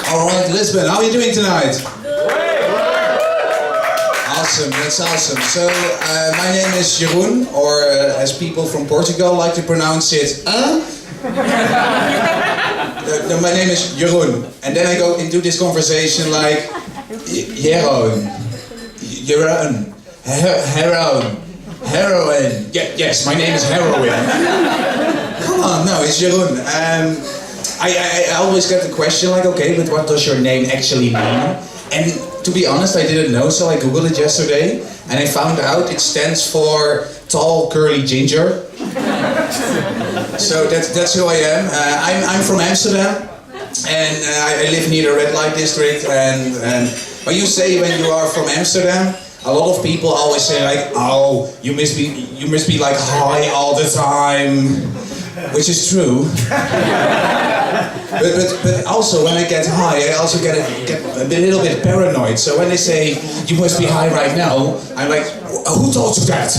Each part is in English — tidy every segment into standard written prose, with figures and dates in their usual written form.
Alright, Lisbon, how are you doing tonight? Awesome, that's awesome. So, my name is Jeroen, or as people from Portugal like to pronounce it, No, my name is Jeroen. And then I go into this conversation like, Jeroen, heroin. Yes, my name is Heroin. Come on, no, it's Jeroen. I always get the question like, okay, but what does your name actually mean? And to be honest, I didn't know, so I googled it yesterday, and I found out it stands for tall, curly ginger. So that's who I am. I'm from Amsterdam, and I live near the red light district. And when you say when you are from Amsterdam, a lot of people always say like, oh, you must be like high all the time, which is true. But also when I get high, I also get a little bit paranoid. So when they say you must be high right now, I'm like, who told you that?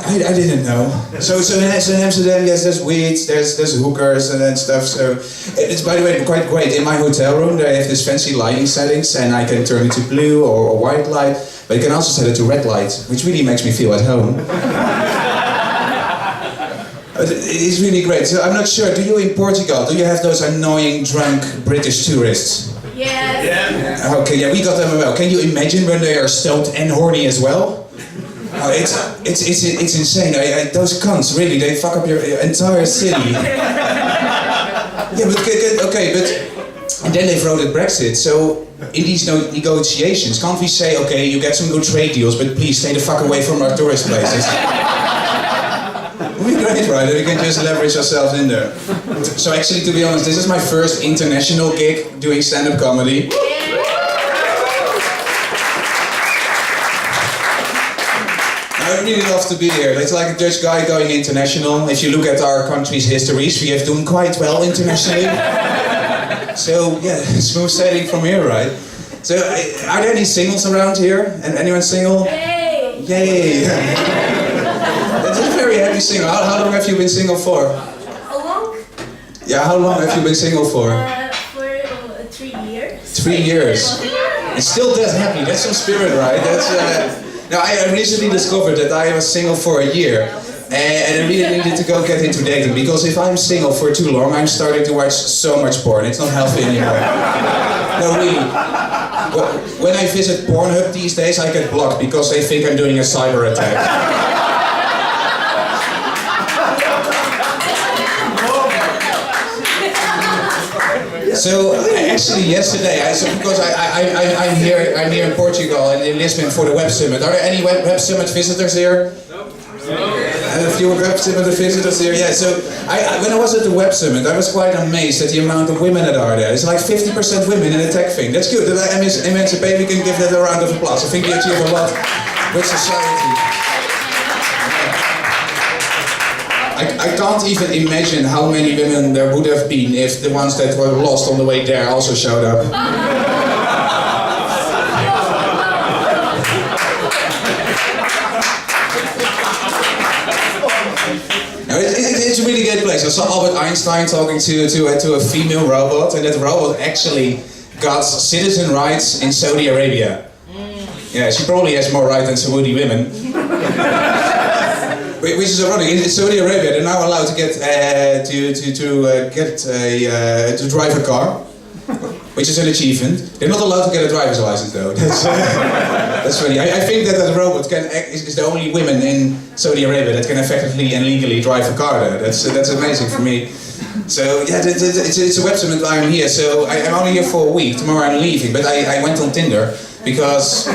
I didn't know. So in Amsterdam, yes, there's weed, there's hookers and stuff. So it's, by the way, quite great. In my hotel room, they have this fancy lighting settings, and I can turn it to blue or white light, but you can also set it to red light, which really makes me feel at home. It's really great. So I'm not sure, do you in Portugal, do you have those annoying drunk British tourists? Yes. Yeah. Okay, yeah, we got them as well. Can you imagine when they are stoned and horny as well? Oh, it's insane. Those cunts, really, they fuck up your entire city. Yeah, but okay, but and then they voted Brexit. So in these negotiations, can't we say, okay, you get some good trade deals, but please stay the fuck away from our tourist places? Would be great, right? We can just leverage ourselves in there. So actually, to be honest, this is my first international gig doing stand-up comedy. I really love to be here. It's like a Dutch guy going international. If you look at our country's histories, we have done quite well internationally. So yeah, smooth sailing from here, right? So are there any singles around here? And anyone single? Yay! Yay! That's a very happy single. How long have you been single for? How long? Yeah, how long have you been single for? For 3 years. 3 years. And still that happy. That's some spirit, right? That's. Now I recently discovered that I was single for a year, and I really needed to go get into dating, because if I'm single for too long, I'm starting to watch so much porn. It's not healthy anymore. No, really. When I visit Pornhub these days, I get blocked because they think I'm doing a cyber attack. So actually yesterday, because I'm here in Portugal and in Lisbon for the Web Summit. Are there any Web Summit visitors here? No. A few Web Summit visitors here. Yeah. So when I was at the Web Summit, I was quite amazed at the amount of women that are there. It's like 50% women in the tech thing. That's good. That emancipate. We can give that a round of applause. I think we achieve a lot with society. I can't even imagine how many women there would have been if the ones that were lost on the way there also showed up. Now, it's a really great place. I saw Albert Einstein talking to a female robot, and that robot actually got citizen rights in Saudi Arabia. Yeah, she probably has more rights than Saudi women. Which is ironic. In Saudi Arabia, they're now allowed to get to drive a car, which is an achievement. They're not allowed to get a driver's license, though. That's funny. I think that robot is the only woman in Saudi Arabia that can effectively and legally drive a car there. That's amazing for me. So yeah, it's a Web Summit. I'm here. So I'm only here for a week. Tomorrow I'm leaving. But I went on Tinder because,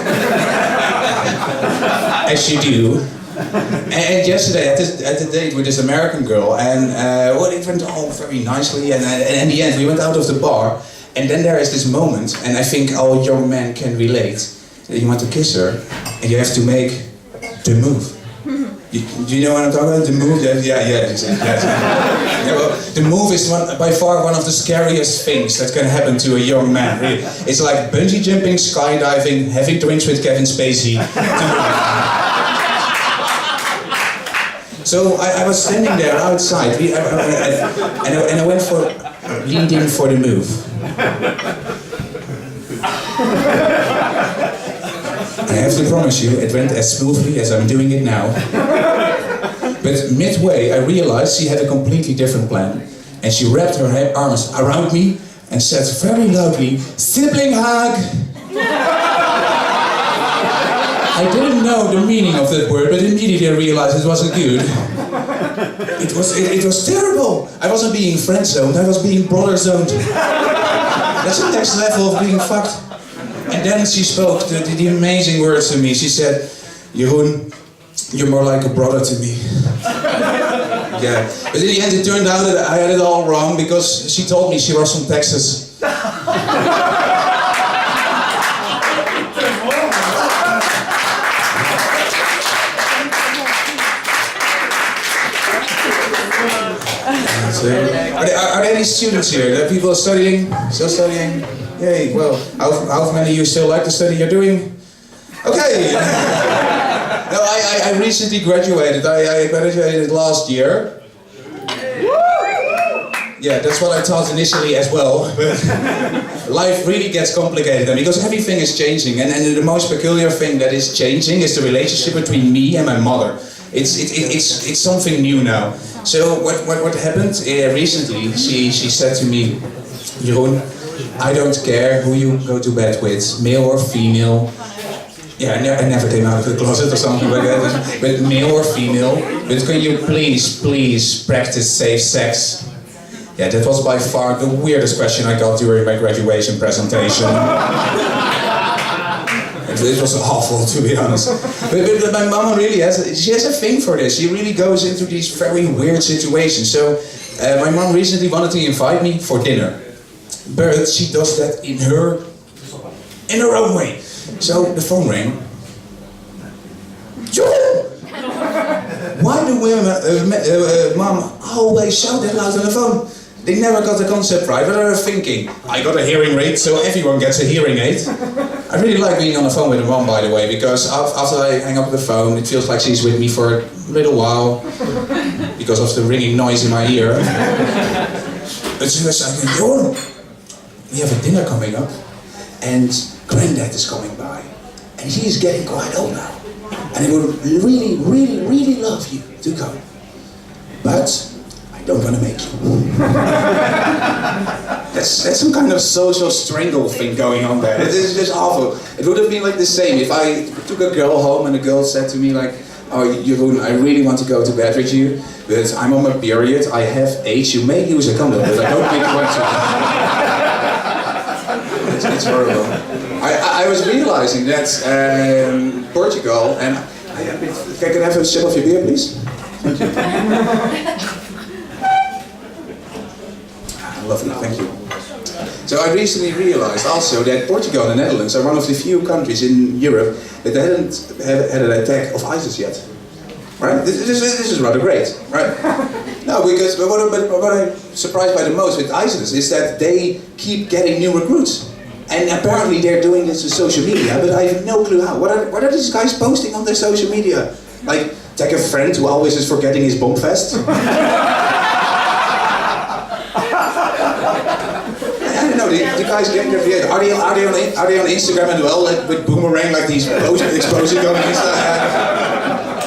as you do. And yesterday I had a date with this American girl, and it went all very nicely, and in the end we went out of the bar, and then there is this moment, and I think all young men can relate, that you want to kiss her, and you have to make the move. Do you know what I'm talking about? The move? Yeah. Yeah, well, the move is by far one of the scariest things that can happen to a young man, really. It's like bungee jumping, skydiving, having drinks with Kevin Spacey. So I was standing there outside, and I went for, leaned in for the move. I have to promise you, it went as smoothly as I'm doing it now. But midway, I realized she had a completely different plan. And she wrapped her arms around me and said very loudly, "Sibling hug!" I didn't know the meaning of that word, but immediately I realized it wasn't good. It was terrible. I wasn't being friend-zoned, I was being brother-zoned. That's the next level of being fucked. And then she spoke the amazing words to me. She said, "Jeroen, you're more like a brother to me." Yeah, but in the end it turned out that I had it all wrong because she told me she was from Texas. So, are there any students here? Are people studying? Still studying? Yay, well, how many of you still like the study you're doing? Okay! No, I recently graduated. I graduated last year. Yeah, that's what I thought initially as well. But life really gets complicated then because everything is changing. And the most peculiar thing that is changing is the relationship between me and my mother. It's something new now. So what happened recently? She said to me, "Jeroen, I don't care who you go to bed with, male or female." Yeah, I never came out of the closet or something like that. But male or female, but can you please practice safe sex? Yeah, that was by far the weirdest question I got during my graduation presentation. It was awful, to be honest. But my mama really has a thing for this. She really goes into these very weird situations. So my mom recently wanted to invite me for dinner, but she does that in her own way. So the phone rang. Jeroen! Why do women, mom, always shout that loud on the phone? They never got the concept right, but I was thinking, I got a hearing aid, so everyone gets a hearing aid. I really like being on the phone with a mom, by the way, because after I hang up the phone, it feels like she's with me for a little while, because of the ringing noise in my ear. But she was like, "Jeroen, we have a dinner coming up, and Granddad is coming by, and he is getting quite old now, and I would really love you to come, but I don't want to make you." That's some kind of social strangle thing going on there. It's just awful. It would have been like the same if I took a girl home and the girl said to me like, "Oh, Jeroen, I really want to go to bed with you, but I'm on my period, I have AIDS, you may use a condom, but I don't think you want to." It's horrible. I was realizing that Portugal, and can I have a sip of your beer, please? Thank you. Lovely, thank you. So I recently realized also that Portugal and the Netherlands are one of the few countries in Europe that hadn't had an attack of ISIS yet. Right? This is rather great, right? No, because what I'm surprised by the most with ISIS is that they keep getting new recruits. And apparently they're doing this with social media, but I have no clue how. What are these guys posting on their social media? Like, tag a friend who always is forgetting his bomb fest? I don't know, the guys getting their video. Are they on Instagram as well, like with Boomerang, like these exposing on Insta?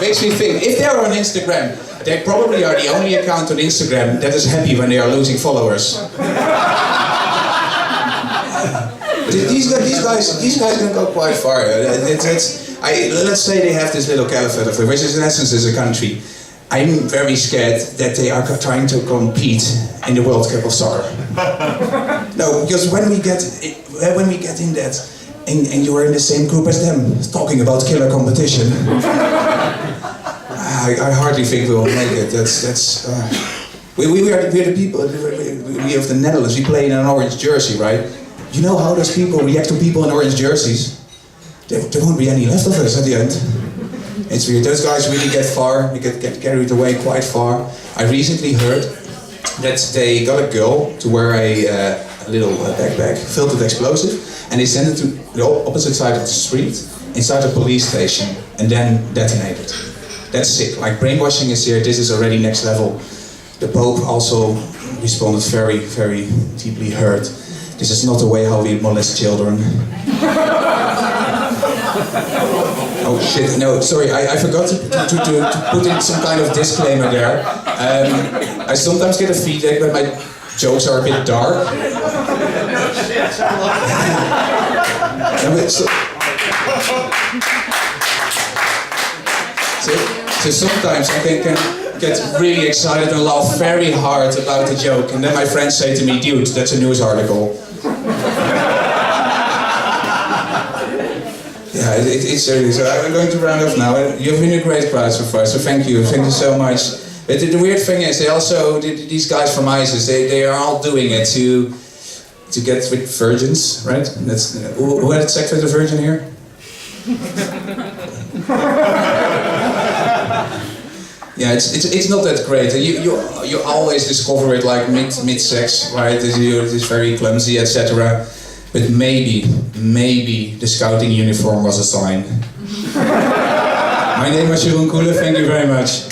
Makes me think, if they're on Instagram, they probably are the only account on Instagram that is happy when they are losing followers. These guys can go quite far. Let's say they have this little caliphate of it, which is in essence is a country. I'm very scared that they are trying to compete in the World Cup of soccer. No, because when we get in that, and you are in the same group as them, talking about killer competition, I hardly think we will make it. We are the people. We have the Netherlands. We play in an orange jersey, right? You know how those people react to people in orange jerseys? There won't be any left of us at the end. It's weird. Those guys really get far. They get carried away quite far. I recently heard that they got a girl to wear a little backpack filled with explosive, and they sent it to the opposite side of the street, inside a police station, and then detonated. that's sick. Like brainwashing is here. This is already next level. The Pope also responded very, very deeply hurt. This is not the way how we molest children. Oh shit, no, sorry, I forgot to put in some kind of disclaimer there. I sometimes get a feedback that my jokes are a bit dark. So sometimes I can get really excited and laugh very hard about the joke, and then my friends say to me, dude, that's a news article. Yeah, it's really, so I'm going to round off now. You've been a great crowd so far, so thank you so much. But the weird thing is, they also, these guys from ISIS, they are all doing it to get with virgins, right? That's, who had sex with a virgin here? Yeah, it's not that great. You always discover it like mid sex, right? It's very clumsy, etc. But maybe the scouting uniform was a sign. My name is Jeroen Coelen. Thank you very much.